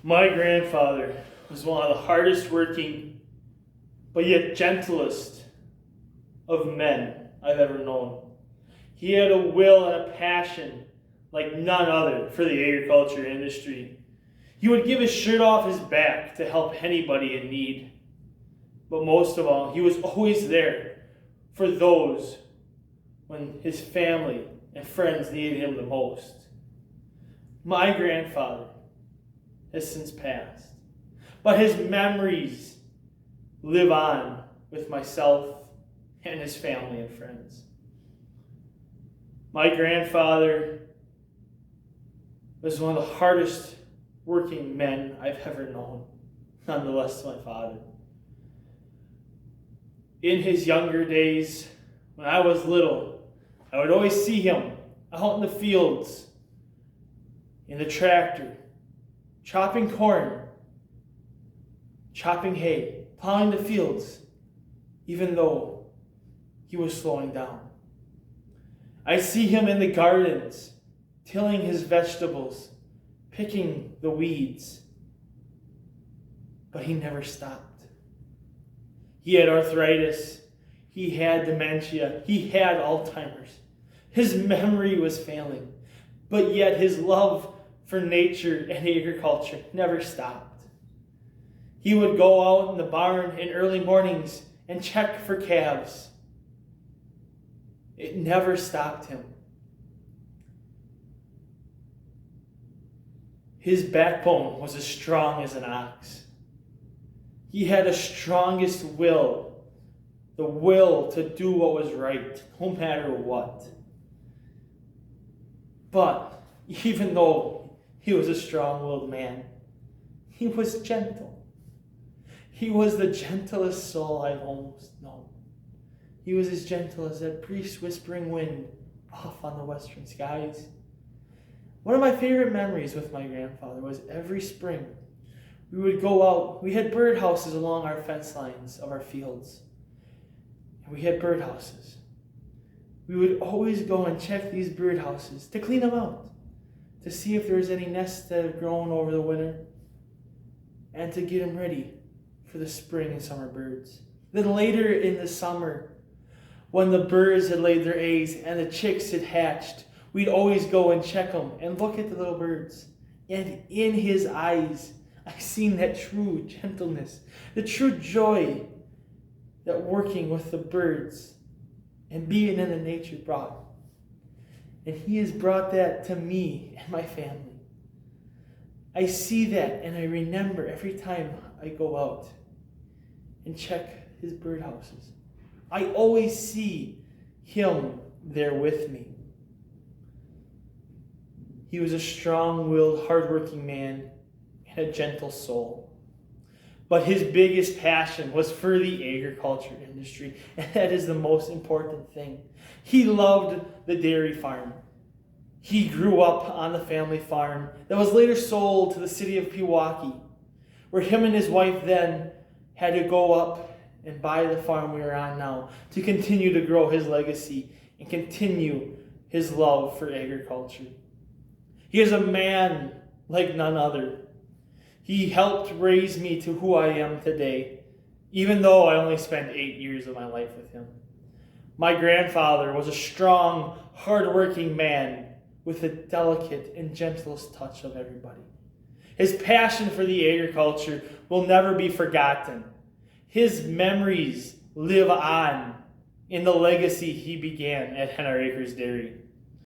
My grandfather was one of the hardest working, but yet gentlest of men I've ever known. He had a will and a passion like none other for the agriculture industry. He would give his shirt off his back to help anybody in need. But most of all, he was always there for those when his family and friends needed him the most. My grandfather has since passed, but his memories live on with myself and his family and friends. My grandfather was one of the hardest working men I've ever known, nonetheless my father. In his younger days, when I was little, I would always see him out in the fields, in the tractor, chopping corn, chopping hay, plowing the fields, even though he was slowing down. I see him in the gardens, tilling his vegetables, picking the weeds, but he never stopped. He had arthritis, he had dementia, he had Alzheimer's. His memory was failing, but yet his love for nature and agriculture never stopped. He would go out in the barn in early mornings and check for calves. It never stopped him. His backbone was as strong as an ox. He had the strongest will, the will to do what was right, no matter what. But even though he was a strong-willed man, he was gentle. He was the gentlest soul I've almost known. He was as gentle as that brief whispering wind off on the western skies. One of my favorite memories with my grandfather was every spring we would go out. We had birdhouses along our fence lines of our fields. And we had birdhouses. We would always go and check these birdhouses to clean them out, to see if there was any nests that had grown over the winter, and to get them ready for the spring and summer birds. Then later in the summer, when the birds had laid their eggs and the chicks had hatched, we'd always go and check them and look at the little birds. And in his eyes, I seen that true gentleness, the true joy that working with the birds and being in the nature brought. And he has brought that to me and my family. I see that and I remember every time I go out and check his birdhouses. I always see him there with me. He was a strong-willed, hardworking man and a gentle soul. But his biggest passion was for the agriculture industry, and that is the most important thing. He loved the dairy farm. He grew up on the family farm that was later sold to the city of Pewaukee, where him and his wife then had to go up and buy the farm we are on now to continue to grow his legacy and continue his love for agriculture. He is a man like none other. He helped raise me to who I am today, even though I only spent 8 years of my life with him. My grandfather was a strong, hard-working man with the delicate and gentlest touch of everybody. His passion for the agriculture will never be forgotten. His memories live on in the legacy he began at Henner Acres Dairy.